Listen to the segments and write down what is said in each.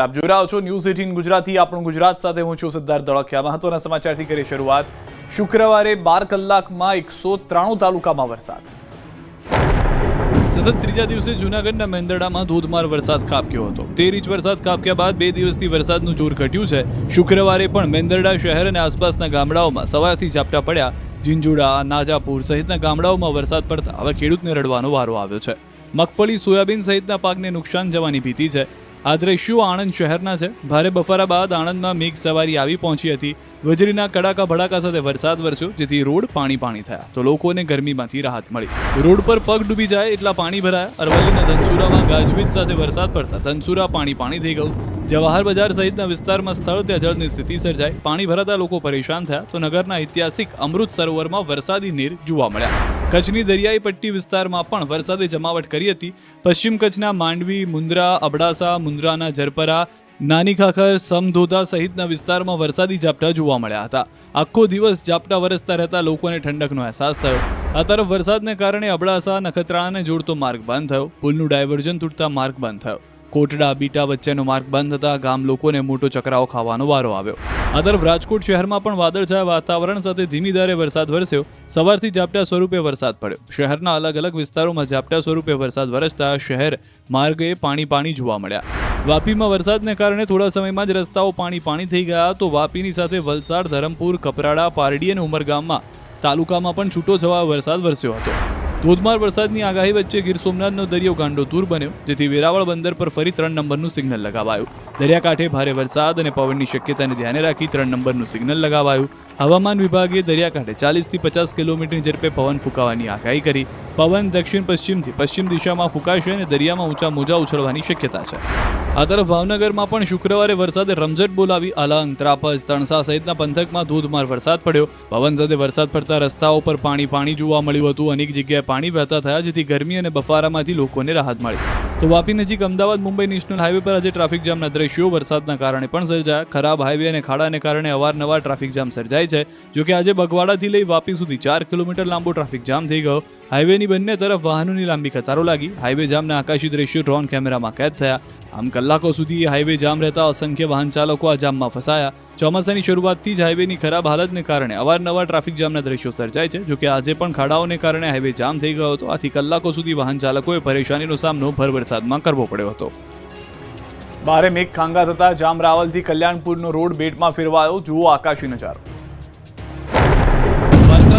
આપ જોઈ રહ્યા છો ન્યૂઝ 18 ગુજરાતી આપણું ગુજરાત સાથે હું છું સિદ્ધાર્થ ધોળકિયા। મહત્વના સમાચારથી કરી શરૂઆત। શુક્રવારે 12 કલાકમાં 193 તાલુકામાં વરસાદ। સતત ત્રીજા દિવસે જૂનાગઢના મેંદરડામાં ધોધમાર વરસાદ ખાબક્યો હતો। 13 ઇંચ વરસાદ ખાબક્યા બાદ 2 દિવસથી વરસાદનું જોર ઘટ્યું છે। શુક્રવારે પણ મેંદરડા શહેર અને આસપાસના ગામડાઓમાં સવારથી ઝાપટા પડ્યા। ઝીંઝુડા, નાજાપુર સહિતના ગામડાઓમાં વરસાદ પડતા હવે ખેડૂતને રડવાનો વારો આવ્યો છે। મગફળી, સોયાબીન સહિતના પાકને નુકસાન જવાની ભીતિ છે। આ દ્રશ્યો આણંદ શહેરના છે। ભારે બફારા બાદ આણંદમાં મેઘ સવારી આવી પહોંચી હતી। વીજળીના કડાકા ભડાકા સાથે વરસાદ વરસ્યો, જેથી રોડ પાણી થયા તો લોકોને ગરમીમાંથી રાહત મળી। રોડ પર પગ ડૂબી જાય એટલા પાણી ભરાયા। અરવલ્લીના ધનસુરામાં ગાજવીજ સાથે વરસાદ પડતા ધનસુરા પાણી થઈ ગયું। જવાહર બજાર સહિતના વિસ્તારમાં સ્થળ ત્યાં જળની સ્થિતિ સર્જાઈ। પાણી ભરાતા લોકો પરેશાન થયા તો નગરના ઐતિહાસિક અમૃત સરોવરમાં વરસાદી નીર જોવા મળ્યા। કચ્છની દરિયાઈ પટ્ટી વિસ્તારમાં પણ વરસાદે જમાવટ કરી હતી। પશ્ચિમ કચ્છના માંડવી, મુન્દ્રા, અબડાસા, મુન્દ્રાના જરપરા, નાની ખાખર, સમધોધા સહિતના વિસ્તારમાં વરસાદી ઝાપટા જોવા મળ્યા હતા। આખો દિવસ ઝાપટા વરસતા રહેતા લોકોને ઠંડકનો અહેસાસ થયો। આ તરફ વરસાદને કારણે અબડાસા નખત્રાણાને જોડતો માર્ગ બંધ થયો। પુલનું ડાયવર્ઝન તૂટતા માર્ગ બંધ થયો। કોટડા બીટા વચ્ચેનો માર્ગ બંધ થતા ગામ લોકોને મોટો ચકરાવો ખાવાનો વારો આવ્યો। આ તરફ રાજકોટ શહેરમાં પણ વાદળછાયા વાતાવરણ સાથે ધીમી ધારે વરસાદ વરસ્યો। સવારથી ઝાપટા સ્વરૂપે વરસાદ પડ્યો। શહેરના અલગ અલગ વિસ્તારોમાં ઝાપટા સ્વરૂપે વરસાદ વરસતા શહેર માર્ગે પાણી જોવા મળ્યા। વાપીમાં વરસાદને કારણે થોડા સમયમાં જ રસ્તાઓ પાણી થઈ ગયા તો વાપીની સાથે વલસાડ, ધરમપુર, કપરાડા, પારડી અને ઉમરગામમાં તાલુકામાં પણ છૂટો છવાયો વરસાદ વરસ્યો હતો। ધોધમાર વરસાદની આગાહી વચ્ચે ગીર સોમનાથનો દરિયો ગાંડોતૂર બન્યો, જેથી વેરાવળ બંદર પર ફરી 3 નંબરનું સિગ્નલ લગાવાયું। દરિયાકાંઠે ભારે વરસાદ અને પવનની શક્યતાને ધ્યાને રાખી 3 નંબરનું સિગ્નલ લગાવાયું। હવામાન વિભાગે દરિયાકાંઠે 40 થી 50 કિલોમીટરની ઝડપે પવન ફૂંકાવાની આગાહી કરી। પવન દક્ષિણ પશ્ચિમથી પશ્ચિમ દિશામાં ફૂંકાશે અને દરિયામાં ઊંચા મોજા ઉછળવાની શક્યતા છે। આ તરફ ભાવનગરમાં પણ શુક્રવારે વરસાદે રમઝટ બોલાવી। અલંગ, ત્રાપજ, તણસા સહિતના પંથકમાં ધોધમાર વરસાદ પડ્યો। પવન સાથે વરસાદ પડતા રસ્તાઓ પર પાણી જોવા મળ્યું હતું। અનેક જગ્યાએ પાણી વહેતા થયા, જેથી ગરમી અને બફારામાંથી લોકોને રાહત મળી। તો વાપી નજીક અમદાવાદ મુંબઈ નેશનલ હાઈવે પર આજે ટ્રાફિક જામના દ્રશ્યો વરસાદના કારણે પણ સર્જાયા। ખરાબ હાઈવે અને ખાડાને કારણે અવારનવાર ટ્રાફિક જામ સર્જાય છે। જોકે આજે બગવાડાથી લઈ વાપી સુધી 4 કિલોમીટર લાંબો ટ્રાફિક જામ થઈ ગયો। હાઈવેની બંને તરફ વાહનોની લાંબી કતારો લાગી। હાઈવે જામના આકાશી દ્રશ્યો ડ્રોન કેમેરામાં કેદ થયા। આમ કલાકો સુધી હાઈવે જામ રહેતા અસંખ્ય વાહન ચાલકો આ જામમાં ફસાયા। ચોમાસાની શરૂઆતથી જ હાઈવેની ખરાબ હાલતને કારણે અવારનવાર ટ્રાફિક જામના દ્રશ્યો સર્જાય છે। જોકે આજે પણ ખાડાઓને કારણે હાઈવે જામ થઈ ગયો હતો। આથી કલાકો સુધી વાહન ચાલકોએ પરેશાનીનો સામનો ભર વરસાદમાં કરવો પડ્યો હતો। ભારે મેઘ ખાંગા થતા જામરાવલથી કલ્યાણપુરનો રોડ બેટમાં ફેરવાયો। જુઓ આકાશી નજારો।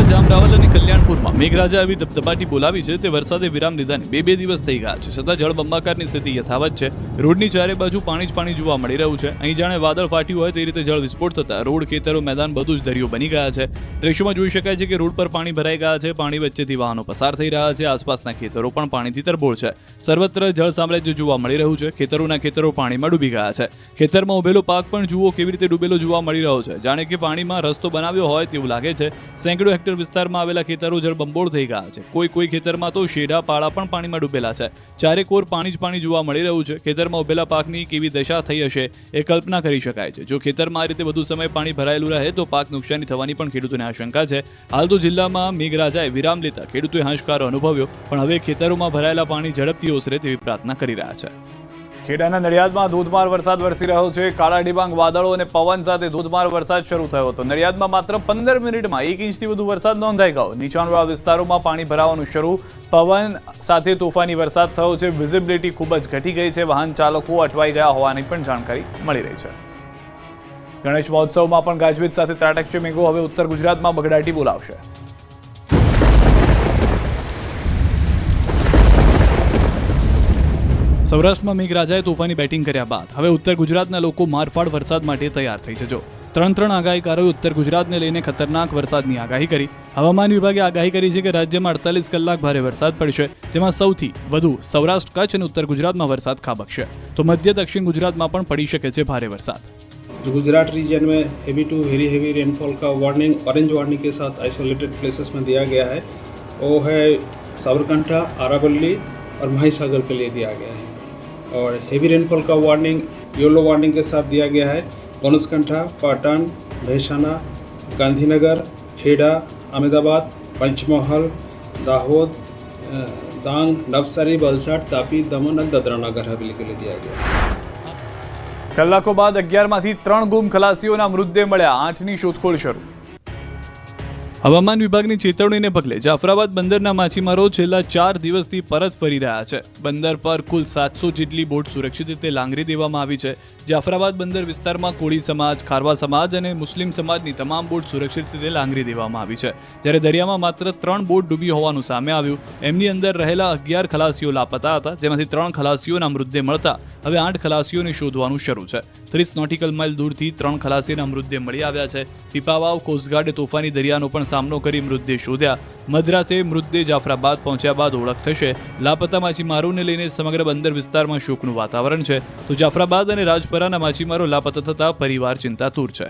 જામરાવલ અને કલ્યાણપુરમાં મેઘરાજા એવી ધબધબાટી બોલાવી છે તે વરસાદે વિરામ લીધાને 2 દિવસ થઈ ગયા છે, છતાં જળબંબાકારની સ્થિતિ યથાવત છે। રોડની ચારે બાજુ પાણી જોવા મળી રહ્યું છે। અહીં જાણે વાદળ ફાટ્યું હોય તે રીતે જળ વિસ્ફોટ થતા રોડ, ખેતરો, મેદાન બધું જ દરિયો બની ગયા છે। દ્રશ્યોમાં જોઈ શકાય છે કે રોડ પર પાણી ભરાઈ ગયા છે। પાણી વચ્ચેથી વાહનો પસાર થઈ રહ્યા છે। આસપાસના ખેતરો પણ પાણીથી તરબોળ છે। સર્વત્ર જળ સામ્રાજ્ય જોવા મળી રહ્યું છે। ખેતરો પાણીમાં ડૂબી ગયા છે। ખેતરમાં ઉભેલો પાક પણ જુઓ કેવી રીતે ડૂબેલો જોવા મળી રહ્યો છે, જાણે કે પાણીમાં રસ્તો બનાવ્યો હોય તેવું લાગે છે। સેંકડો હેક્ટર વિસ્તારમાં આવેલા ખેતરો જળબંબોળ થઈ ગયા છે। કોઈ ખેતરમાં તો શેઢા પાળા પણ પાણીમાં ડૂબેલા છે। ચારે કોર પાણી જોવા મળી રહ્યું છે। ખેતરમાં ઉભેલા પાકની કેવી દશા થઈ હશે એ કલ્પના કરી શકાય છે। જો ખેતરમાં આ રીતે વધુ સમય પાણી ભરાયેલું રહે તો પાક નુકસાની થવાની પણ ખેડૂતોને આશંકા છે। હાલ તો જિલ્લામાં મેઘરાજાએ વિરામ લેતા ખેડૂતોએ હાશકારો અનુભવ્યો, પણ હવે ખેતરોમાં ભરાયેલા પાણી ઝડપથી ઓસરે તેવી પ્રાર્થના કરી રહ્યા છે। ખેડાના નડિયાદમાં ધોધમાર વરસાદ વરસી રહ્યો છે। કાળા ડિબાંગ વાદળો અને પવન સાથે ધોધમાર વરસાદ શરૂ થયો હતો। નડિયાદમાં માત્ર 15 મિનિટમાં 1 ઇંચથી વધુ વરસાદ નોંધાઈ ગયો। નીચાણવાળા વિસ્તારોમાં પાણી ભરાવાનું શરૂ। પવન સાથે તોફાની વરસાદ થયો છે। વિઝિબિલિટી ખૂબ જ ઘટી ગઈ છે। વાહન ચાલકો અટવાઈ ગયા હોવાની પણ જાણકારી મળી રહી છે। ગણેશ મહોત્સવમાં પણ ગાજવીજ સાથે ત્રાટકશે મેઘો। હવે ઉત્તર ગુજરાતમાં બગડાટી બોલાવશે। સૌરાષ્ટ્રમાં મેઘરાજાએ તોફાની બેટિંગ કર્યા બાદ હવે ઉત્તર ગુજરાતના લોકો મારફાડ વરસાદ માટે તૈયાર થઈ જજો। 3 આગાહીકારોએ ઉત્તર ગુજરાતને લઈને ખતરનાક વરસાદની આગાહી કરી। હવામાન વિભાગે આગાહી કરી છે કે રાજ્યમાં 48 કલાક ભારે વરસાદ પડશે, જેમાં સૌથી વધુ સૌરાષ્ટ્ર, કચ્છ અને ઉત્તર ગુજરાતમાં વરસાદ ખાબકશે, તો મધ્ય દક્ષિણ ગુજરાતમાં પણ પડી શકે છે ભારે વરસાદ। गुजरात रीजन में heavy to very heavy rainfall का वार्निंग ऑरेंज वार्निंग के साथ आइसोलेटेड प्लेसेस में दिया गया है। वो है साबरकांठा, आरावली और महासागर के लिए दिया गया है। और हेवी रेनफॉल का वार्निंग येलो वार्निंग के साथ दिया गया है बनसकांठा, पाटन, भैसाना, गांधीनगर, खेड़ा, अहमदाबाद, पंचमहल, दाहोद, डांग, नवसारी, वलसाड, तापी, दमन और दादरा नगर हवेली के लिए दिया गया है। કલાકો બાદ 11માંથી 3 ગુમ ખલાસીઓના મૃતદેહ મળ્યા. 8ની શોધખોળ શરૂ. હવામાન વિભાગની ચેતવણીને પગલે જાફરાબાદ બંદરના માછીમારો છેલ્લા 4 દિવસથી પરત ફરી રહ્યા છે. બંદર પર કુલ 700 જેટલી બોટ સુરક્ષિત રીતે લાંગરી દેવામાં આવી છે. જાફરાબાદ બંદર વિસ્તારમાં કોળી સમાજ, ખારવા સમાજ અને મુસ્લિમ સમાજની તમામ બોટ સુરક્ષિત રીતે લાંગરી દેવામાં આવી છે. જ્યારે દરિયામાં માત્ર 3 બોટ ડૂબી હોવાનું સામે આવ્યું. એમની અંદર રહેલા 11 ખલાસીઓ લાપતા હતા, જેમાંથી 3 ખલાસીઓના મૃતદેહ મળતા હવે 8 ખલાસીઓને શોધવાનું શરૂ છે. 30 નોટિકલ માઇલ દૂરથી 3 ખલાસીના મૃતદેહ મળી આવ્યા છે. પીપાવાવ કોસ્ટગાર્ડે તોફાની દરિયાનો પણ સામનો કરી મૃતદેહ શોધ્યા. મધરાતે મૃતદેહ જાફરાબાદ પહોંચ્યા બાદ ઓળખ થશે. લાપતા માછીમારોને લઈને સમગ્ર બંદર વિસ્તારમાં શોકનું વાતાવરણ છે. તો જાફરાબાદ અને રાજપરાના માછીમારો લાપતા થતા પરિવાર ચિંતાતુર છે.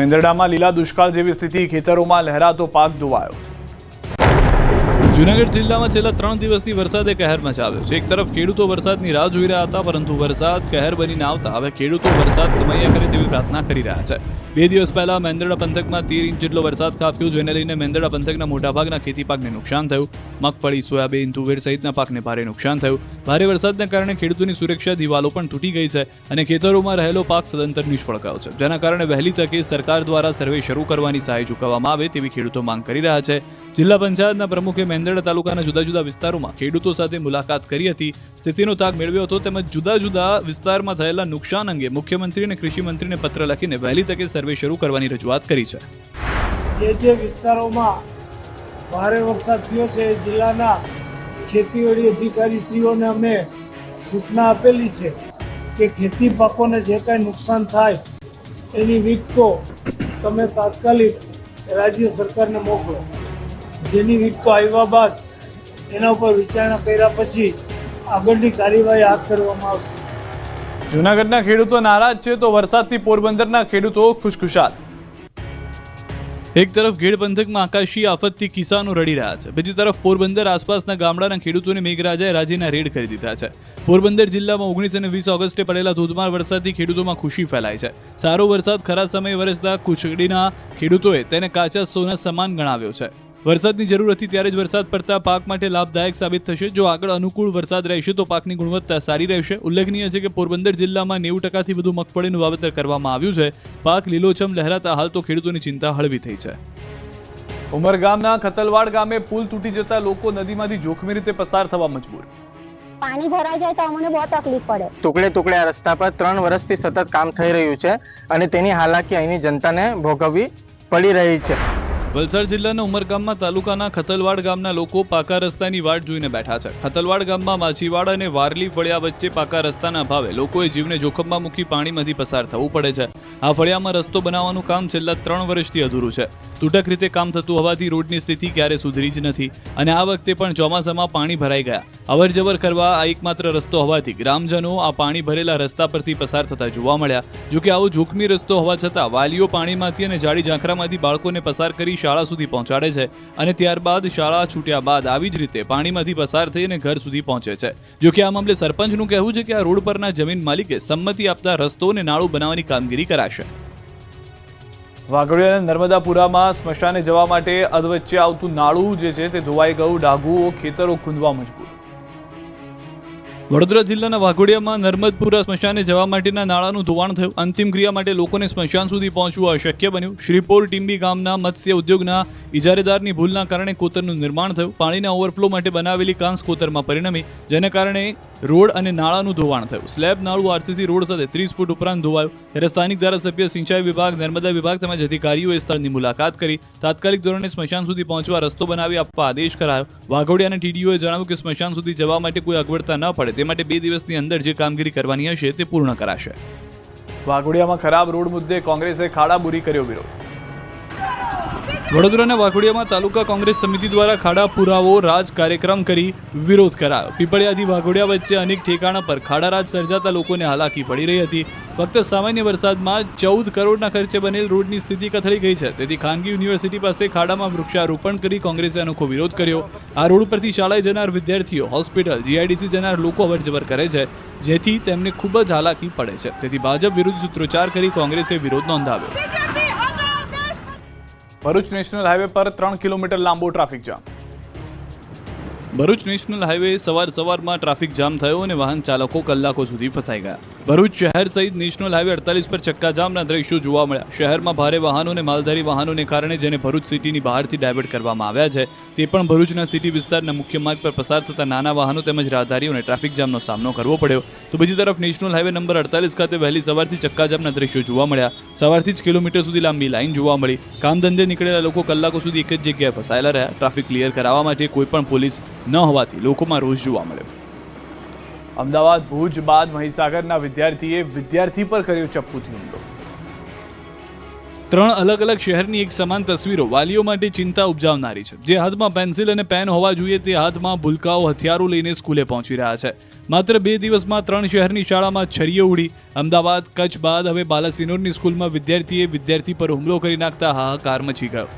મેંદરડામાં લીલા દુષ્કાળ જેવી સ્થિતિ, ખેતરોમાં લહેરાતો પાક ધોવાયો. જૂનાગઢ જિલ્લામાં છેલ્લા 3 દિવસથી વરસાદે કહેર મચાવ્યો છે. એક તરફ ખેડૂતો વરસાદની રાહ જોઈ રહ્યા હતા, પરંતુ વરસાદ કહેર બનીને આવતા હવે ખેડૂતો વરસાદ કમાયા કરે તેવી પ્રાર્થના કરી રહ્યા છે. 2 દિવસ પહેલા મેંદરડા પંથકમાં 13 ઇંચ જેટલો વરસાદ ખાબક્યો, જેને લઈને મેંદરડા પંથકના મોટાભાગના ખેતી પાકને નુકસાન થયું. મગફળી, સોયાબીન, તુવેર સહિતના પાકને ભારે નુકસાન થયું. ભારે વરસાદના કારણે ખેડૂતોની સુરક્ષા દિવાલો પણ તૂટી ગઈ છે અને ખેતરોમાં રહેલો પાક સદંતર નિષ્ફળ ગયો છે. જેના કારણે વહેલી તકે સરકાર દ્વારા સર્વે શરૂ કરવાની સહાય ચૂકવવામાં આવે તેવી ખેડૂતો માંગ કરી રહ્યા છે. જિલ્લા પંચાયતના પ્રમુખે મેંદરડા તાલુકાના જુદા જુદા વિસ્તારોમાં ખેડૂતો સાથે મુલાકાત કરી હતી, સ્થિતિનો તાગ મેળવ્યો હતો, તેમજ જુદા જુદા વિસ્તારમાં થયેલા નુકસાન અંગે મુખ્યમંત્રી અને કૃષિ મંત્રીને પત્ર લખીને વહેલી તકે સર્વે શરૂ કરવાની રજૂઆત કરી છે. જે વિસ્તારોમાં ભારે વરસાદ થયો છે જિલ્લાના ખેતીવાડી અધિકારીશ્રીઓને અમે સૂચના આપેલી છે કે ખેતી પાકોને જે કાંઈ નુકસાન થાય એની વિગતો તમે તાત્કાલિક રાજ્ય સરકારને મોકલો. જેની વિગતો આવ્યા બાદ એના ઉપર વિચારણા કર્યા પછી આગળની કાર્યવાહી હાથ ધરવામાં આવશે. જૂનાગઢના ખેડૂતો નારાજ છે તો વરસાદથી પોરબંદરના ખેડૂતો ખુશખુશાલ. એક તરફ ગેડ પંથકમાં આકાશી આફતથી કિસાનો રડી રહ્યા છે, બીજી તરફ પોરબંદર આસપાસના ગામડાના ખેડૂતોને મેઘરાજાએ રાજ્યના રેડ કરી દીધા છે. પોરબંદર જિલ્લામાં 19 અને 20 ઓગસ્ટે પડેલા ધોધમાર વરસાદથી ખેડૂતોમાં ખુશી ફેલાઈ છે. સારો વરસાદ ખરા સમયે વરસતા કુચડીના ખેડૂતોએ તેને કાચા સોના સમાન ગણાવ્યો છે. વરસાદની જરૂર હતી ત્યારે જ વરસાદ પડતા પાક માટે લાભદાયક સાબિત થશે. જો આગળ અનુકૂળ વરસાદ રહેશે તો પાકની ગુણવત્તા સારી રહેશે. ઉલ્લેખનીય છે કે પોરબંદર જિલ્લામાં 90%થી વધુ મગફળીનું વાવેતર કરવામાં આવ્યું છે. પાક લીલોછમ લહેરાતા હાલ તો ખેડૂતોની ચિંતા હળવી થઈ છે. ઉમરગામના ખતલવાડ ગામે પુલ તૂટી જતા લોકો નદીમાંથી જોખમી રીતે પસાર થવા મજબૂર. પાણી ભરાઈ જાય તો અમને બહુ તકલીફ પડે. ટુકડે આ રસ્તા પર 3 વર્ષથી સતત કામ થઈ રહ્યું છે અને તેની હાલાકી અહીંની જનતાને ભોગવવી પડી રહી છે. વલસાડ જિલ્લાના ઉમરગામમાં તાલુકાના ખતલવાડ ગામના લોકો પાકા રસ્તાની વાટ જોઈને બેઠા છે. ખતલવાડ ગામમાં માછીવાડ અને વારલી ફળિયા વચ્ચે પાકા રસ્તાના અભાવે લોકોએ જીવને જોખમમાં મૂકી પાણીમાંથી પસાર થવું પડે છે. આ ફળિયામાં રસ્તો બનાવવાનું કામ છેલ્લા 3 વર્ષથી અધૂરું છે. તૂટક રીતે કામ થતું હોવાથી રોડની સ્થિતિ ક્યારે સુધરી જ નથી અને આ વખતે પણ ચોમાસામાં પાણી ભરાઈ ગયા. અવર જવર કરવા આ એકમાત્ર રસ્તો હોવાથી ગ્રામજનો આ પાણી ભરેલા રસ્તા પરથી પસાર થતા જોવા મળ્યા. જોકે આવો જોખમી રસ્તો હોવા છતાં વાલીઓ પાણીમાંથી અને જાડી ઝાંખરામાંથી બાળકોને પસાર કરી શાળા સુધી પહોંચાડે છે અને ત્યારબાદ શાળા છૂટ્યા બાદ આવી જ રીતે પાણીમાંથી પસાર થઈ અને ઘર સુધી પહોંચે છે. જોકે આ મામલે સરપંચનું કહેવું છે કે આ રોડ પરના જમીન માલિકે સંમતિ આપતા રસ્તો અને નાળું બનાવવાની કામગીરી કરાશે. વાઘોડિયાના નર્મદાપુરામાં સ્મશાને જવા માટે અધવચ્ચે આવતું નાળું જે છે તે ધોવાઈ ગયું. ડાઘુઓ ખેતરો ખૂંદવા મજબૂર. વડોદરા જિલ્લાના વાઘોડિયામાં નર્મદપુરા સ્મશાને જવા માટેના નાળાનું ધોવાણ થયું. અંતિમ ક્રિયા માટે લોકોને સ્મશાન સુધી પહોંચવું અશક્ય બન્યું. શ્રીપોર ટીમ્બી ગામના મત્સ્ય ઉદ્યોગના ઇજારેદારની ભૂલના કારણે કોતરનું નિર્માણ થયું. પાણીના ઓવરફ્લો માટે બનાવેલી કાંસ કોતરમાં પરિણમી, જેને કારણે રોડ અને નાળાનું ધોવાણ થયું. સ્લેબ નાળું આરસીસી રોડ સાથે 30 ફૂટ ઉપરાંત ધોવાયું. ત્યારે સ્થાનિક ધારાસભ્ય, સિંચાઈ વિભાગ, નર્મદા વિભાગ તેમજ અધિકારીઓએ સ્થળની મુલાકાત કરી તાત્કાલિક ધોરણે સ્મશાન સુધી પહોંચવા રસ્તો બનાવી આપવા આદેશ કરાયો. વાઘોડિયાના ટીડીઓએ જણાવ્યું કે સ્મશાન સુધી જવા માટે કોઈ અગવડતા ન પડે તે માટે 2 દિવસની અંદર જે કામગીરી કરવાની હશે તે પૂર્ણ કરાશે. વાઘોડિયામાં ખરાબ રોડ મુદ્દે કોંગ્રેસે ખાડાબુરી કર્યો વિરોધ. વડોદરાના વાઘોડિયામાં તાલુકા કોંગ્રેસ સમિતિ દ્વારા ખાડા પુરાવો રાજ કાર્યક્રમ કરી વિરોધ કરાયો. પીપળિયાથી વાઘોડિયા વચ્ચે અનેક ઠેકાણા પર ખાડા રાજ સર્જાતા લોકોને હાલાકી પડી રહી હતી. ફક્ત સામાન્ય વરસાદમાં 14 કરોડના ખર્ચે બનેલ રોડની સ્થિતિ કથળી ગઈ છે. તેથી ખાનગી યુનિવર્સિટી પાસે ખાડામાં વૃક્ષારોપણ કરી કોંગ્રેસે અનોખો વિરોધ કર્યો. આ રોડ પરથી શાળાએ જનાર વિદ્યાર્થીઓ, હોસ્પિટલ, જીઆઈડીસી જનાર લોકો અવરજવર કરે છે, જેથી તેમને ખૂબ જ હાલાકી પડે છે. તેથી ભાજપ વિરુદ્ધ સૂત્રોચ્ચાર કરી કોંગ્રેસે વિરોધ નોંધાવ્યો. ભરૂચ નેશનલ હાઈવે પર 3 કિલોમીટર લાંબો traffic jam. Bharuch national highway સવારમાં ટ્રાફિક જામ થયો અને વાહન ચાલકો કલાકો સુધી ફસાઈ ગયા. ભરૂચ શહેર સહિત નેશનલ હાઈવે 48 પર ચક્કાજામના દ્રશ્યો જોવા મળ્યા. શહેરમાં ભારે વાહનો અને માલધારી વાહનોને કારણે જેને ભરૂચ સિટીની બહારથી ડાયવર્ટ કરવામાં આવ્યા છે તે પણ ભરૂચના સિટી વિસ્તારના મુખ્ય માર્ગ પર પસાર થતા નાના વાહનો તેમજ રાહદારીઓને ટ્રાફિક જામનો સામનો કરવો પડ્યો. તો બીજી તરફ નેશનલ હાઈવે નંબર 48 ખાતે વહેલી સવારથી ચક્કાજામના દ્રશ્યો જોવા મળ્યા. સવારથી જ કિલોમીટર સુધી લાંબી લાઈન જોવા મળી. કામ ધંધે નીકળેલા લોકો કલાકો સુધી એક જ જગ્યાએ ફસાયેલા રહ્યા. ટ્રાફિક ક્લિયર કરાવવા માટે કોઈ પણ પોલીસ ન હોવાથી લોકોમાં રોષ જોવા મળ્યો. અમદાવાદ ભુજ બાદ મહીસાગરના વિદ્યાર્થી પર કર્યો ચપ્પુથી હુમલો. 3 અલગ અલગ શહેરની એક સમાન તસવીરો વાલીઓ માટે ચિંતા ઉપજાવનારી છે. જે હાથમાં પેન્સિલ અને પેન હોવા જોઈએ તે હાથમાં ભૂલકાઓ હથિયારો લઈને સ્કૂલે પહોંચી રહ્યા છે. માત્ર 2 દિવસમાં 3 શહેરની શાળામાં છરીઓ ઉડી. અમદાવાદ કચ્છ બાદ હવે બાલાસિનોરની સ્કૂલમાં વિદ્યાર્થી પર હુમલો કરી નાખતા હાહાકાર મચી ગયો.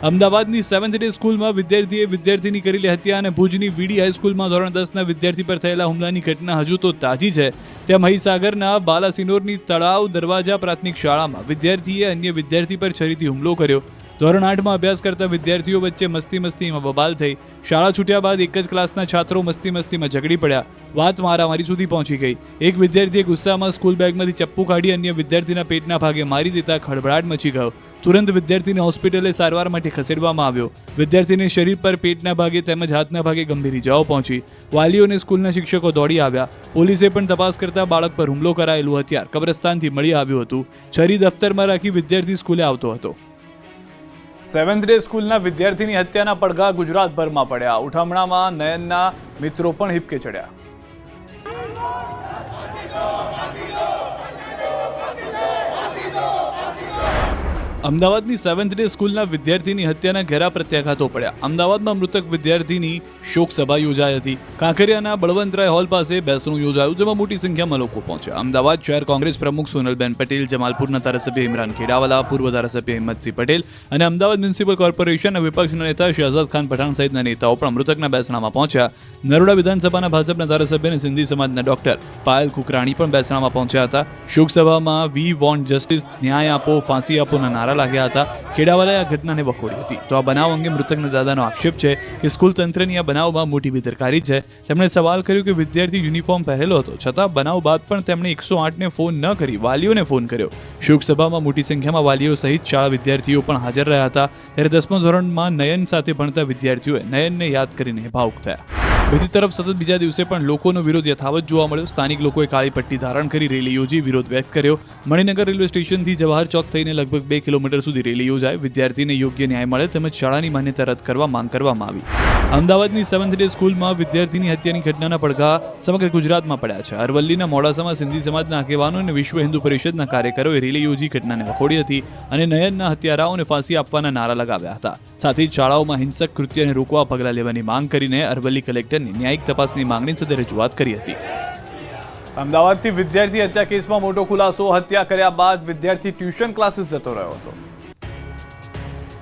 અમદાવાદની 7th ડે સ્કૂલમાં વિદ્યાર્થીની કરેલી હત્યા અને ભુજની વીડી હાઈસ્કૂલમાં ધોરણ 10ના વિદ્યાર્થી પર થયેલા હુમલાની ઘટના હજુ તો તાજી છે. ત્યાં મહીસાગરના બાલાસિનોરની તળાવ દરવાજા પ્રાથમિક શાળામાં વિદ્યાર્થીએ અન્ય વિદ્યાર્થી પર છરીથી હુમલો કર્યો. ધોરણ 8માં અભ્યાસ કરતા વિદ્યાર્થીઓ વચ્ચે મસ્તીમાં બબાલ થઈ. શાળા છૂટ્યા બાદ એક જ ક્લાસના છાત્રો મસ્તીમાં ઝઘડી પડ્યા. વાત મારામારી સુધી પહોંચી ગઈ. એક વિદ્યાર્થીએ ગુસ્સામાં સ્કૂલ બેગમાંથી ચપ્પુ કાઢી અન્ય વિદ્યાર્થીના પેટના ભાગે મારી દેતા ખળભળાટ મચી ગયો. તુરંત વિદ્યાર્થીને હોસ્પિટલે સારવાર માટે ખસેડવામાં આવ્યો. વિદ્યાર્થીને શરીર પર પેટના ભાગે તેમજ હાથના ભાગે ગંભીર ઇજાઓ પહોંચી. વાલીઓ અને સ્કૂલના શિક્ષકો દોડી આવ્યા. પોલીસે પણ તપાસ કરતા બાળક પર હુમલો કરાયેલું હથિયાર કબ્રસ્તાનથી મળી આવ્યું હતું. છરી દફતરમાં રાખી વિદ્યાર્થી સ્કૂલે આવતો હતો. 7th ડે સ્કૂલના વિદ્યાર્થીની હત્યાના પડઘા ગુજરાતભરમાં પડ્યા. ઉઠામણામાં નયનના મિત્રો પણ હિપકે ચડ્યા. અમદાવાદની 7th ડે સ્કૂલના વિદ્યાર્થીની હત્યાના ઘેરા પ્રત્યાઘાતો પડ્યા. અમદાવાદમાં મૃતક વિદ્યાર્થીની શોક સભા યોજાઈ હતી. કાંકરિયાના બળવંતરાય હોલ પાસે બેસણું યોજાયું જેમાં મોટી સંખ્યામાં લોકો પહોંચ્યા. અમદાવાદ શહેર કોંગ્રેસ પ્રમુખ સોનલબેન પટેલ, જમાલપુરના ધારાસભ્ય ઇમરાન ખેડાવાલા, પૂર્વ ધારાસભ્ય હિંમતસિંહ પટેલ અને અમદાવાદ મ્યુનિસિપલ કોર્પોરેશનના વિપક્ષના નેતા શહજાદ ખાન પઠાણ સહિતના નેતાઓ પણ મૃતકના બેસણામાં પહોંચ્યા. નરોડા વિધાનસભાના ભાજપના ધારાસભ્ય અને સિંધી સમાજના ડોક્ટર પાયલ કુકરાણી પણ બેસણામાં પહોંચ્યા હતા. શોક સભામાં વી વોન્ટ જસ્ટિસ, ન્યાય આપો, ફાંસી આપોના નારા લાગ્યા હતા. ખેડાવાલાએ આ ઘટનાને વખોડી હતી. તો આ બનાવ અંગે મૃતકના દાદાનો આક્ષેપ છે કે સ્કૂલ તંત્રની આ બનાવમાં મોટી બેદરકારી છે. તેમણે સવાલ કર્યો કે વિદ્યાર્થી યુનિફોર્મ પહેરેલો હતો છતાં બનાવ બાદ પણ તેમણે 108ને ફોન ન કરી વાલીઓને ફોન કર્યો. શોકસભામાં મોટી સંખ્યામાં વાલીઓ સહિત શાળા વિદ્યાર્થીઓ પણ હાજર રહ્યા હતા. ત્યારે 10મા ધોરણમાં નયન સાથે ભણતા વિદ્યાર્થીઓએ નયનને યાદ કરીને ભાવુક થયા. બીજી તરફ સતત બીજા દિવસે પણ લોકોનો વિરોધ યથાવત જોવા મળ્યો. સ્થાનિક લોકોએ કાળી પટ્ટી ધારણ કરી રેલી યોજી વિરોધ વ્યક્ત કર્યો. મણિનગર રેલવે સ્ટેશનથી જવાહર ચોક થઈને લગભગ 2 કિલોમીટર સુધી રેલી યોજાઈ. વિદ્યાર્થીને યોગ્ય ન્યાય મળે તેમજ શાળાની માન્યતા રદ કરવા માંગ કરવામાં આવી. અમદાવાદની 7th ડે સ્કૂલમાં વિદ્યાર્થીની હત્યાની ઘટનાના પડઘા સમગ્ર ગુજરાતમાં પડ્યા છે. અરવલ્લીના મોડાસામાં સિંધી સમાજના આગેવાનો અને વિશ્વ હિન્દુ પરિષદના કાર્યકરોએ રેલી યોજી ઘટનાને વખોડી હતી અને નયનના હત્યારાઓને ફાંસી આપવાના નારા લગાવ્યા હતા. સાથે જ શાળાઓમાં હિંસક કૃત્યને રોકવા પગલાં લેવાની માંગ કરીને અરવલ્લી કલેક્ટરની ન્યાયિક તપાસની માંગણી સાથે રજૂઆત કરી હતી. અમદાવાદથી વિદ્યાર્થી હત્યા કેસમાં મોટો ખુલાસો. હત્યા કર્યા બાદ વિદ્યાર્થી ટ્યુશન ક્લાસીસ જતો રહ્યો હતો.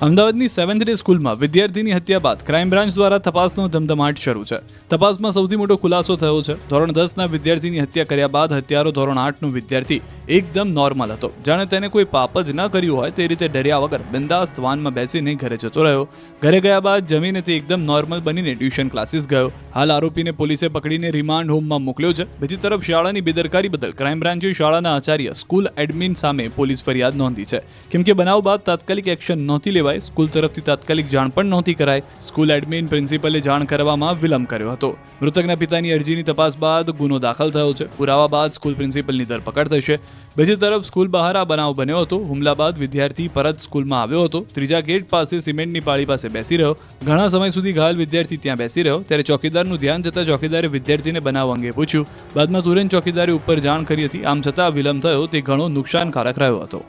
અમદાવાદની 7th ડે સ્કૂલમાં વિદ્યાર્થીની હત્યા બાદ ક્રાઇમ બ્રાન્ચ દ્વારા તપાસનો ધમધમાટ શરૂ છે. તપાસમાં સૌથી મોટો ખુલાસો થયો છે. ધોરણ 10ના વિદ્યાર્થીની હત્યા કર્યા બાદ હત્યારો ધોરણ 8નો વિદ્યાર્થી એકદમ નોર્મલ હતો. જાણે તેને કોઈ પાપ જ ન કર્યું હોય તે રીતે ડર્યા વગર બિંદાસ્ત વાનમાં બેસીને ઘરે જતો રહ્યો. ઘરે ગયા બાદ જમીને તે એકદમ નોર્મલ બનીને ટ્યુશન ક્લાસીસ ગયો. હાલ આરોપીને પોલીસે પકડીને રિમાન્ડ હોમમાં મોકલ્યો છે. બીજી તરફ શાળાની બેદરકારી બદલ ક્રાઇમ બ્રાન્ચે શાળાના આચાર્ય, સ્કૂલ એડમિન સામે પોલીસ ફરિયાદ નોંધી છે. કેમ કે બનાવ બાદ તાત્કાલિક એક્શન નહોતી લેવાય. સ્કૂલ તરફથી તાત્કાલિક જાણ પણ નહોતી કરાઈ. સ્કૂલ એડમિન પ્રિન્સિપલે જાણ કરવામાં વિલંબ કર્યો હતો. મૃતકના પિતાની અરજીની તપાસ બાદ ગુનો દાખલ થયો છે. પુરાવા બાદ સ્કૂલ પ્રિન્સિપલની ધરપકડ થશે. બીજી તરફ સ્કૂલ બહાર આ બનાવ બન્યો હતો. હુમલા બાદ વિદ્યાર્થી પરત સ્કૂલમાં આવ્યો હતો. ત્રીજા ગેટ પાસે સિમેન્ટની પાળી પાસે બેસી રહ્યો. ઘણા સમય સુધી ઘાયલ વિદ્યાર્થી ત્યાં બેસી રહ્યો. ત્યારે ચોકીદારનું ધ્યાન જતાં ચોકીદારે વિદ્યાર્થીને બનાવ અંગે પૂછ્યું. બાદમાં તુરંત ચોકીદારે ઉપર જાણ કરી હતી. આમ છતાં વિલંબ થયો તે ઘણો નુકસાનકારક રહ્યો હતો.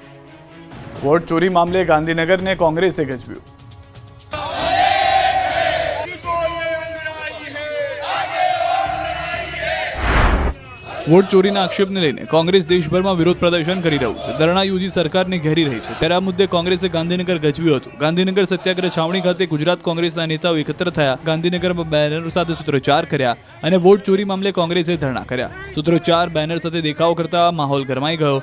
વોટ ચોરી મામલે ગાંધીનગરને કોંગ્રેસે ગજવ્યું. વોટ ચોરીના આક્ષેપને લઈને કોંગ્રેસ દેશભરમાં વિરોધ પ્રદર્શન કરી રહ્યું છે. ધરણા યોજી સરકારને ઘેરી રહી છે. ત્યારે આ મુદ્દે કોંગ્રેસે ગાંધીનગર ગજવ્યું હતું. ગાંધીનગર સત્યાગ્રહ છાવણી ખાતે ગુજરાત કોંગ્રેસના નેતાઓ એકત્ર થયા. ગાંધીનગરમાં બેનરો સાથે સૂત્રોચ્ચાર કર્યા અને વોટ ચોરી મામલે કોંગ્રેસે ધરણા કર્યા. સૂત્રોચ્ચાર, બેનર સાથે દેખાવ કરતા માહોલ ગરમાઈ ગયો.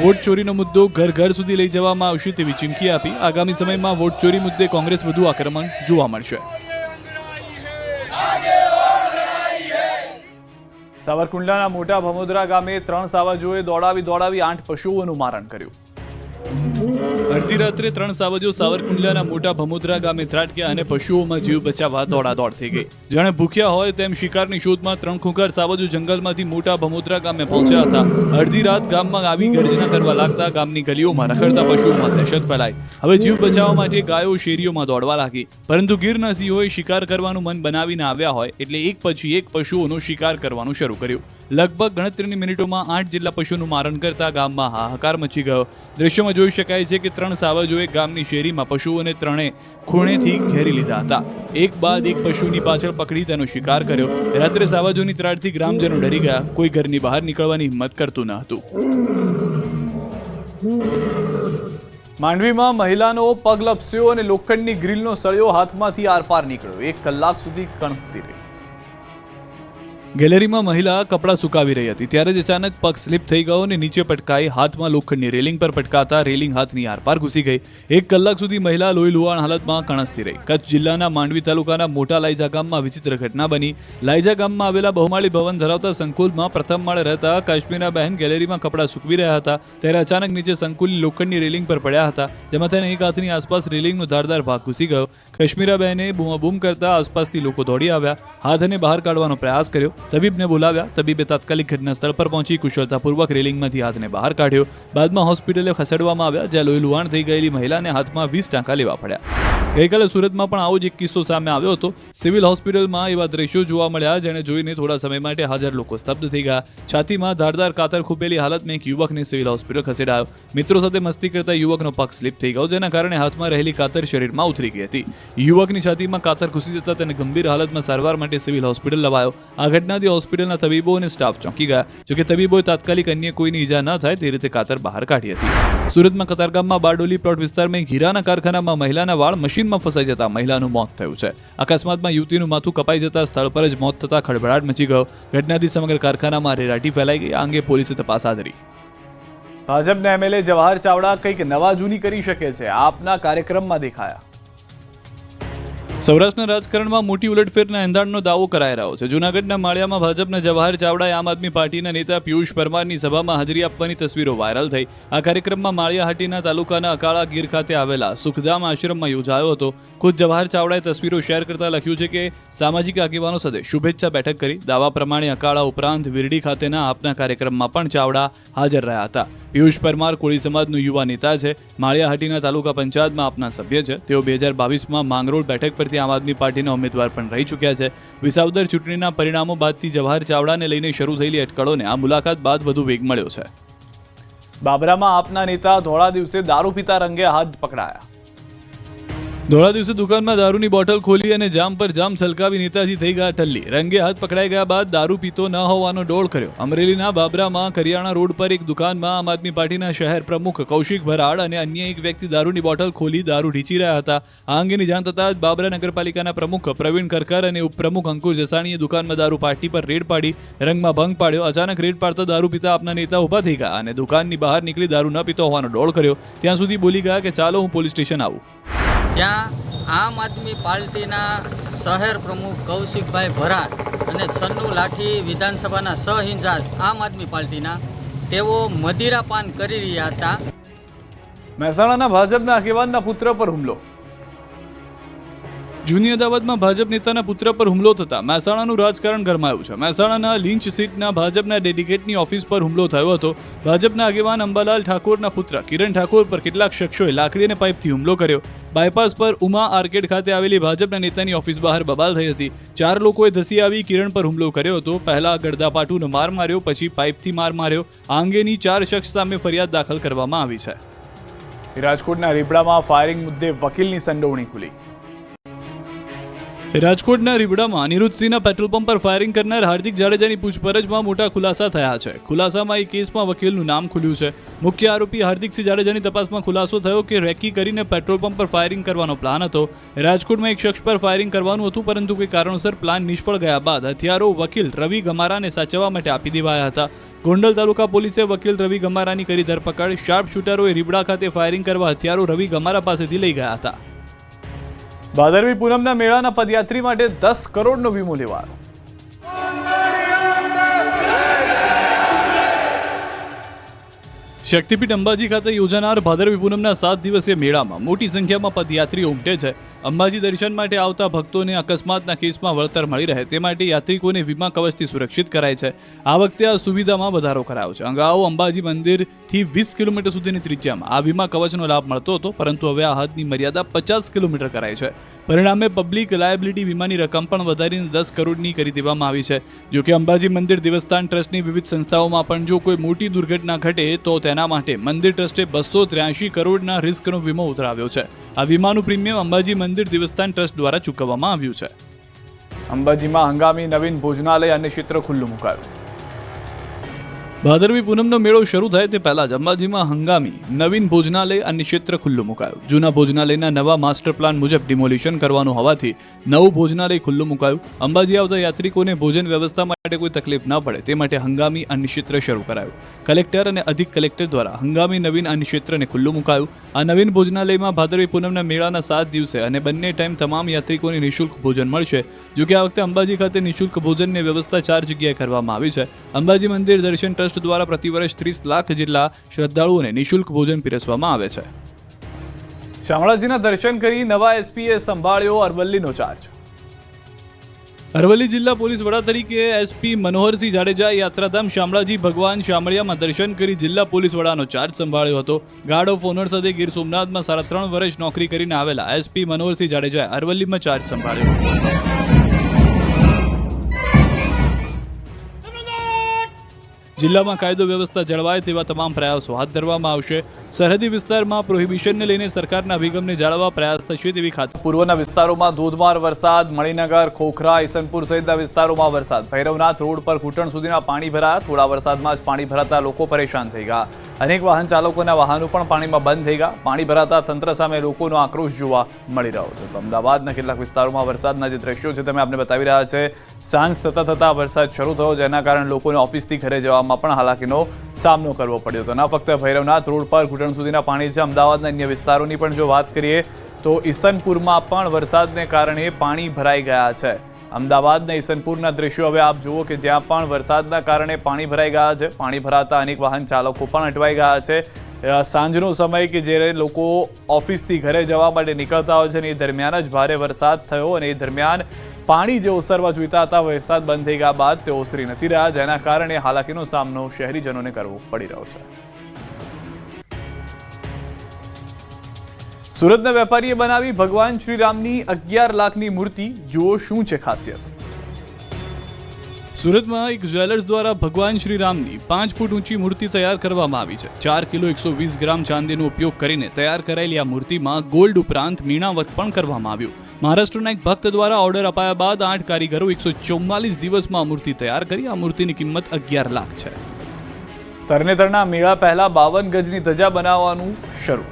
વોટ ચોરીનો મુદ્દો ઘર ઘર સુધી લઈ જવામાં આવશે તેવી ચીમકી આપી. આગામી સમયમાં વોટ ચોરી મુદ્દે કોંગ્રેસ વધુ આક્રમણ જોવા મળશે. સાવરકુંડલાના મોટા ભમોદરા ગામે 3 સાવજોએ દોડાવી 8 પશુઓનું મારણ કર્યું. અડધી રાત્રે 3 સાવજો સાવરકુંડલાના મોટા ભમોદરા ગામે ત્રાટક્યા અને પશુઓમાં જીવ બચાવવા દોડાદોડ થઈ ગઈ. જાણે ભૂખ્યા હોય તેમ શિકારની શોધમાં 3 ખૂંખાર સાવજો જંગલમાંથી મોટા ભમોદરા ગામે પહોંચ્યા હતા. અડધી રાત ગામમાં આવી ગર્જના કરવા લાગતા ગામની ગલીઓમાં રખડતા પશુઓમાં દહેશત ફેલાઈ. હવે જીવ બચાવવા માટે ગાયો શેરીઓમાં દોડવા લાગી, પરંતુ ગીરના સિંહોએ શિકાર કરવાનું મન બનાવીને આવ્યા હોય એટલે એક પછી એક પશુઓનો શિકાર કરવાનું શરૂ કર્યું. લગભગ ગણતરીની મિનિટોમાં 8 જેટલા પશુનું મારણ કરતા ગામમાં હાહાકાર મચી ગયો. દ્રશ્યમાં જોઈ શકાય છે કે 3 સાવજોએ ગામની શેરીમાં પશુઓને ત્રણે ખૂણેથી ઘેરી લીધા હતા. એક બાદ એક પશુની પાછળ પકડી તેનો શિકાર કર્યો. રાત્રે સાવજોની ત્રાટથી ગ્રામજનો ડરી ગયા. કોઈ ઘરની બહાર નીકળવાની હિંમત કરતું ન હતું. માંડવીમાં મહિલાનો પગ લપસ્યો અને લોખંડની ગ્રીલનો સળિયો હાથમાંથી આરપાર નીકળ્યો. 1 કલાક સુધી કણસતી રહી. ગેલેરીમાં મહિલા કપડાં સુકાવી રહી હતી ત્યારે જ અચાનક પગ સ્લીપ થઈ ગયો અને નીચે પટકાઈ. હાથમાં લોખંડની રેલિંગ પર પટકાતા રેલિંગ હાથની આરપાર ઘૂસી ગઈ. 1 કલાક સુધી મહિલા લોહી લુહાણ હાલતમાં કણસતી રહી. કચ્છ જિલ્લાના માંડવી તાલુકાના મોટા લાઈજા ગામમાં વિચિત્ર ઘટના બની. લાઈજા ગામમાં આવેલા બહુમાળી ભવન ધરાવતા સંકુલમાં પ્રથમ માળે રહેતા કાશ્મીરા બહેન ગેલેરીમાં કપડાં સૂકવી રહ્યા હતા ત્યારે અચાનક નીચે સંકુલની લોખંડની રેલિંગ પર પડ્યા હતા, જેમાં તેને એક હાથની આસપાસ રેલિંગનો ધારદાર ભાગ ઘૂસી ગયો. કાશ્મીરા બહેને બૂમાબૂમ કરતા આસપાસથી લોકો દોડી આવ્યા. હાથને બહાર કાઢવાનો પ્રયાસ કર્યો. તબીબને બોલાવ્યા. તબીબે તાત્કાલિક ઘટના સ્થળ પર પહોંચી કુશળતાપૂર્વક રેલિંગમાંથી હાથને બહાર કાઢ્યો. બાદમાં હોસ્પિટલે ખસેડવામાં આવ્યા, જ્યાં લોહી લુહાણ થઈ ગયેલી મહિલાને હાથમાં 20 ટાંકા લેવા પડ્યા. ગઈકાલે સુરતમાં પણ આવો જ એક કિસ્સો સામે આવ્યો હતો. સિવિલ હોસ્પિટલમાં એવા દ્રશ્યો જોવા મળ્યા જેને જોઈને થોડા સમય માટે હાજર લોકો સ્તબ્ધ થઈ ગયા. છાતીમાં ધારદાર કાતર ખૂબેલી હાલતમાં એક યુવકને સિવિલ હોસ્પિટલ ખસેડાયો. મિત્રો સાથે મસ્તી કરતા યુવકનો પગ સ્લીપ થઈ ગયો, જેના કારણે હાથમાં રહેલી કાતર શરીરમાં ઉતરી ગઈ હતી. યુવકની છાતીમાં કાતર ઘૂસી જતા તેને ગંભીર હાલતમાં સારવાર માટે સિવિલ હોસ્પિટલ લવાયો. આ ઘટનાથી હોસ્પિટલના તબીબો અને સ્ટાફ ચોંકી ગયા. જોકે તબીબોએ તાત્કાલિક અન્ય કોઈની ઈજા ન થાય તે રીતે કાતર બહાર કાઢી હતી. સુરતમાં કતારગામમાં બારડોલી પ્લોટ વિસ્તારમાં એક હીરાના કારખાનામાં મહિલાના વાળ મશીનમાં ફસાઈ જતા મહિલાનું મોત થયું છે. અકસ્માતમાં યુવતીનું માથું કપાઈ જતા સ્થળ પર જ મોત થતા ખળભળાટ મચી ગયો. ઘટનાથી સમગ્ર કારખાનામાં રેરાટી ફેલાઈ ગઈ. આ અંગે પોલીસે તપાસ હાથ ધરી. ભાજપના એમએલએ જવાહર ચાવડા કંઈક નવા જૂની કરી શકે છે. આપના કાર્યક્રમમાં દેખાયા. સૌરાષ્ટ્રના રાજકારણમાં મોટી ઉલટફેરના એંધાણનો દાવો કરાઈ રહ્યો છે. જૂનાગઢના માળિયામાં ભાજપના જવાહર ચાવડાએ આમ આદમી પાર્ટીના નેતા પિયુષ પરમારની સભામાં હાજરી આપવાની તસવીરો વાયરલ થઈ. આ કાર્યક્રમમાં માળિયાહાટીના તાલુકાના અકાળા ગીર ખાતે આવેલા સુખધામ આશ્રમમાં યોજાયો હતો. ખુદ જવાહર ચાવડાએ તસવીરો શેર કરતા લખ્યું છે કે સામાજિક આગેવાનો સાથે શુભેચ્છા બેઠક કરી. દાવા પ્રમાણે અકાળા ઉપરાંત વિરડી ખાતેના આપના કાર્યક્રમમાં પણ ચાવડા હાજર રહ્યા હતા. પિયુષ પરમાર કોળી સમાજનું યુવા નેતા છે. માળિયાહાટીના તાલુકા પંચાયતમાં આપના સભ્ય છે. તેઓ 2022માં માંગરોળ બેઠક પરથી આમ આદમી પાર્ટીના ઉમેદવાર પણ રહી ચૂક્યા છે. વિસાવદર ચૂંટણીના પરિણામો બાદથી જવાહર ચાવડાને લઈને શરૂ થયેલી અટકળોને આ મુલાકાત બાદ વધુ વેગ મળ્યો છે. બાબરામાં આપના નેતા ધોળા દિવસે દારૂ પીતા રંગે હાથ પકડાયા. ધોળા દિવસે દુકાનમાં દારૂની બોટલ ખોલી અને જામ પર જામ છલકાવી નેતાજી થઈ ગયા ઠલ્લી. રંગે હાથ પકડાઈ ગયા બાદ દારૂ પીતો ન હોવાનો ડોળ કર્યો. અમરેલીના બાબરામાં કરિયાણા રોડ પર એક દુકાનમાં આમ આદમી પાર્ટીના શહેર પ્રમુખ કૌશિક ભરાડ અને અન્ય એક વ્યક્તિ દારૂની બોટલ ખોલી દારૂ ઢીંચી રહ્યા હતા. આ અંગેની જાણ થતાં જ બાબરા નગરપાલિકાના પ્રમુખ પ્રવીણ કરકર અને ઉપપ્રમુખ અંકુર જસાણીએ દુકાનમાં દારૂ પાર્ટી પર રેડ પાડી રંગમાં ભંગ પાડ્યો. અચાનક રેડ પાડતા દારૂ પીતા આપના નેતા ઊભા થઈ ગયા અને દુકાનની બહાર નીકળી દારૂ ન પીતો હોવાનો ડોળ કર્યો. ત્યાં સુધી બોલી ગયા કે ચાલો હું પોલીસ સ્ટેશન આવું. ત્યાં આમ આદમી પાર્ટીના શહેર પ્રમુખ કૌશિકભાઈ ભરાડ અને છન્નુ લાઠી વિધાનસભાના સહ-ઇન્ચાર્જ આમ આદમી પાર્ટીના તેઓ મદિરાપાન કરી રહ્યા હતા. મહેસાણાના ભાજપના આગેવાનના પુત્ર પર હુમલો. જૂની અદાવતમાં ભાજપ નેતાના પુત્ર પર હુમલો થતા મહેસાણાનું રાજકારણ ગરમાયું છે. મહેસાણાના લીંચ સીટના ભાજપના ડેડિકેટની ઓફિસ પર હુમલો થયો હતો. ભાજપના આગેવાન અંબાલાલ ઠાકોરના પુત્ર કિરણ ઠાકોર પર કેટલાક શખ્સોએ લાકડી અને પાઇપથી હુમલો કર્યો. બાયપાસ પર ઉમા આર્કેડ ખાતે આવેલી ભાજપના નેતાની ઓફિસ બહાર બબાલ થઈ હતી. 4 લોકોએ ધસી આવી કિરણ પર હુમલો કર્યો હતો. પહેલા ગડદાપાટુનો માર માર્યો, પછી પાઇપથી માર માર્યો. આ અંગેની 4 શખ્સ સામે ફરિયાદ દાખલ કરવામાં આવી છે. રાજકોટના રીબડામાં ફાયરિંગ મુદ્દે વકીલની સંડોવણી ખુલી. રાજકોટના રીબડામાં અનિરુદ્ધસિંહના પેટ્રોલ પંપ પર ફાયરિંગ કરનાર હાર્દિક જાડેજાની પૂછપરછમાં મોટા ખુલાસા થયા છે. ખુલાસામાં એક કેસમાં વકીલનું નામ ખુલ્યું છે. મુખ્ય આરોપી હાર્દિકસિંહ જાડેજાની તપાસમાં ખુલાસો થયો કે રેકી કરીને પેટ્રોલ પંપ પર ફાયરિંગ કરવાનો પ્લાન હતો. રાજકોટમાં એક શખ્સ પર ફાયરિંગ કરવાનું હતું, પરંતુ કોઈ કારણોસર પ્લાન નિષ્ફળ ગયા બાદ હથિયારો વકીલ રવિ ગમારાને સાચવવા માટે આપી દેવાયા હતા. ગોંડલ તાલુકા પોલીસે વકીલ રવિ ગમારાની કરી ધરપકડ. શાર્પ શૂટરોએ રીબડા ખાતે ફાયરિંગ કરવા હથિયારો રવિ ગમારા પાસેથી લઈ ગયા હતા. ભાદરવી પૂનમના મેળાના પદયાત્રી માટે 10 કરોડનો વીમો લેવાયો. શક્તિપીઠ અંબાજી ખાતે યોજાનાર ભાદરવી પૂનમના 7 દિવસીય મેળામાં મોટી સંખ્યામાં પદયાત્રીઓ ઉમટે છે. અંબાજી દર્શન માટે આવતા ભક્તોને અકસ્માતના કેસમાં વળતર મળી રહે તે માટે યાત્રિકોને વીમા કવચથી સુરક્ષિત કરાય છે. આ વખતે આ સુવિધામાં વધારો કરાયો છે. અગાઉ અંબાજી મંદિરથી 20 કિલોમીટર સુધીની ત્રિજ્યામાં આ વીમા કવચનો લાભ મળતો હતો, પરંતુ હવે આ હદની મર્યાદા 50 કિલોમીટર કરાઈ છે. પરિણામે પબ્લિક લાયબિલિટી વીમાની રકમ પણ વધારીને 10 કરોડની કરી દેવામાં આવી છે. જોકે અંબાજી મંદિર દેવસ્થાન ટ્રસ્ટની વિવિધ સંસ્થાઓમાં પણ જો કોઈ મોટી દુર્ઘટના ઘટે તો તેના માટે મંદિર ટ્રસ્ટે 283 કરોડના રિસ્કનો વીમો ઉતરાવ્યો છે. આ વીમાનું પ્રીમિયમ અંબાજી મંદિર દેવસ્થાન ટ્રસ્ટ દ્વારા ચૂકવવામાં આવ્યું છે. અંબાજીમાં હંગામી નવીન ભોજનાલય અને ક્ષેત્ર ખુલ્લું મુકાયું. ભાદરવી પૂનમનો મેળો શરૂ થાય તે પહેલા જ અંબાજીમાં હંગામી નવીન ભોજનાલય અને ક્ષેત્ર ખુલ્લું મુકાયું. જૂના ભોજનાલયના નવા માસ્ટર પ્લાન મુજબ ડિમોલિશન કરવાનું હોવાથી નવું ભોજનાલય ખુલ્લું મુકાયું. અંબાજી આવતા યાત્રિકોને ભોજન વ્યવસ્થા માટે કોઈ તકલીફ ન પડે તે માટે હંગામી અન્ન ક્ષેત્ર શરૂ કરાયું. કલેક્ટર અને અધિક કલેક્ટર દ્વારા હંગામી નવીન અન્ન ક્ષેત્રને ખુલ્લું મુકાયું. આ નવીન ભોજનાલયમાં ભાદરવી પૂનમના મેળાના 7 દિવસે અને બંને ટાઈમ તમામ યાત્રિકોને નિઃશુલ્ક ભોજન મળશે. જોકે આ વખતે અંબાજી ખાતે નિઃશુલ્ક ભોજનની વ્યવસ્થા 4 જગ્યાએ કરવામાં આવી છે. અંબાજી મંદિર દર્શન ટ્રસ્ટ દ્વારા પ્રતિવર્ષ 30 લાખ જેટલા શ્રદ્ધાળુઓને નિઃશુલ્ક ભોજન પીરસવામાં આવે છે. શામળાજીના દર્શન કરી નવા એસપીએ સંભાળ્યો અરવલ્લીનો ચાર્જ. અરવલ્લી જિલ્લા પોલીસ વડા તરીકે એસપી મનોહરસિંહ જાડેજા યાત્રાધામ શામળાજી ભગવાન શામળિયામાં દર્શન કરી જિલ્લા પોલીસ વડાનો ચાર્જ સંભાળ્યો હતો. ગાર્ડ ઓફ ઓનર સાથે ગીર સોમનાથમાં 3.5 વર્ષ નોકરી કરીને આવેલા એસપી મનોહરસિંહ જાડેજાએ અરવલ્લીમાં ચાર્જ સંભાળ્યો. જિલ્લામાં કાયદો વ્યવસ્થા જળવાય તેવા તમામ પ્રયાસો હાથ ધરવામાં આવશે. સરહદી વિસ્તારમાં પ્રોહિબિશનને લઈને સરકારના અભિગમને જાળવવા પ્રયાસ થશે તેવી ખાતરી. પૂર્વના વિસ્તારોમાં ધોધમાર વરસાદ. મણિનગર, ખોખરા, ઈસનપુર સહિતના વિસ્તારોમાં વરસાદ. ભૈરવનાથ રોડ પર ઘૂંટણ સુધીના પાણી ભરાયા. થોડા વરસાદમાં જ પાણી ભરાતા લોકો પરેશાન થઈ ગયા. અનેક વાહન ચાલકોના વાહનો પણ પાણીમાં બંધ થઈ ગયા. પાણી ભરાતા તંત્ર સામે લોકોનો આક્રોશ જોવા મળી રહ્યો છે. તો અમદાવાદના કેટલાક વિસ્તારોમાં વરસાદના જે દ્રશ્યો છે તમે આપણે બતાવી રહ્યા છે. સાંજ થતા વરસાદ શરૂ થયો, જેના કારણે લોકોને ઓફિસથી ઘરે જવામાં પણ હાલાકીનો સામનો કરવો પડ્યો હતો. ના ફક્ત ભૈરવનાથ રોડ પર ઘૂંટણ સુધીના પાણી છે. અમદાવાદના અન્ય વિસ્તારોની પણ જો વાત કરીએ તો ઈસનપુરમાં પણ વરસાદને કારણે પાણી ભરાઈ ગયા છે. અમદાવાદના ઈસનપુરના દ્રશ્યો હવે આપ જુઓ કે જ્યાં પણ વરસાદના કારણે પાણી ભરાઈ ગયા છે. પાણી ભરાતા અનેક વાહન ચાલકો પણ અટવાઈ ગયા છે. સાંજનો સમય કે જ્યારે લોકો ઓફિસથી ઘરે જવા માટે નીકળતા હોય છે ને એ દરમિયાન જ ભારે વરસાદ થયો અને એ દરમિયાન પાણી જે ઓસરવા જોઈતા હતા વરસાદ બંધ થઈ ગયા બાદ તે ઓસરી નથી રહ્યા, જેના કારણે હાલાકીનો સામનો શહેરીજનોને કરવો પડી રહ્યો છે. સુરતના વેપારીએ બનાવી ભગવાન શ્રીરામની 11 લાખની મૂર્તિ. જુઓ શું છે ખાસિયત. સુરતમાં એક જ્વેલર્સ દ્વારા ભગવાન શ્રીરામની 5 ફૂટ ઊંચી મૂર્તિ તૈયાર કરવામાં આવી છે. 4 કિલો 120 ગ્રામ ચાંદીનો ઉપયોગ કરીને તૈયાર કરાયેલી આ મૂર્તિમાં ગોલ્ડ ઉપરાંત મીણા વર્ક પણ કરવામાં આવ્યું. મહારાષ્ટ્રના એક ભક્ત દ્વારા ઓર્ડર અપાયા બાદ 8 કારીગરો 144 દિવસમાં આ મૂર્તિ તૈયાર કરી. આ મૂર્તિની કિંમત 11 લાખ છે. તરણેતરના મેળા પહેલા 52 ગજની ધજા બનાવવાનું શરૂ.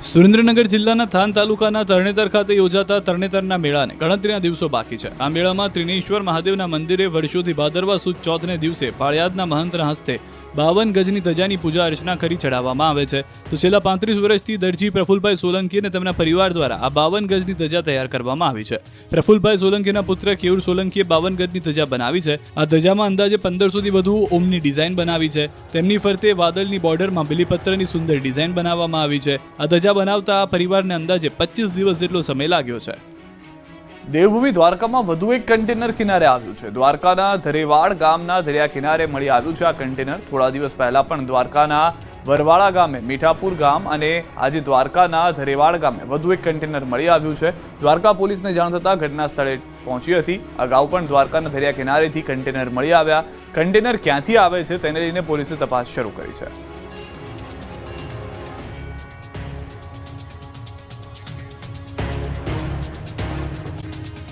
સુરેન્દ્રનગર જિલ્લાના થાન તાલુકાના તરણેતર ખાતે યોજાતા તરણેતરના મેળાને ગણતરીના દિવસો બાકી છે. આ મેળામાં ત્રિનેશ્વર મહાદેવના મંદિરે વર્ષોથી ભાદરવા સુદ ચોથને દિવસે પાળિયાદના મહંતના હસ્તે 52 ગજની ધજાની પૂજા અર્ચના કરી ચડાવવામાં આવે છે. તો છેલ્લા 35 વર્ષથી દરજી પ્રફુલભાઈ સોલંકી અને તેમના પરિવાર દ્વારા આ 52 ગજની ધજા તૈયાર કરવામાં આવી છે. પ્રફુલભાઈ સોલંકીના પુત્ર કેયુર સોલંકીએ 52 ગજની ધજા બનાવી છે. આ ધજામાં અંદાજે 1500થી વધુ ઓમની ડિઝાઇન બનાવી છે. તેમની ફરતે વાદળની બોર્ડરમાં બિલીપત્રની સુંદર ડિઝાઇન બનાવવામાં આવી છે. આ ધજા બનાવતા આ પરિવારને અંદાજે 25 દિવસ જેટલો સમય લાગ્યો છે. દેવભૂમિ દ્વારકામાં વધુ એક કન્ટેનર કિનારે આવ્યું છે. દ્વારકાના ધરેવાડ ગામના દરિયા કિનારે મળી આવ્યું છે આ કન્ટેનર. થોડા દિવસ પહેલા પણ દ્વારકાના વરવાળા ગામે, મીઠાપુર ગામ અને આજે દ્વારકાના ધરેવાડ ગામે વધુ એક કન્ટેનર મળી આવ્યું છે. દ્વારકા પોલીસને જાણ થતાં ઘટના સ્થળે પહોંચી હતી. અગાઉ પણ દ્વારકાના દરિયા કિનારેથી કન્ટેનર મળી આવ્યા. કન્ટેનર ક્યાંથી આવે છે તેને લઈને પોલીસે તપાસ શરૂ કરી છે.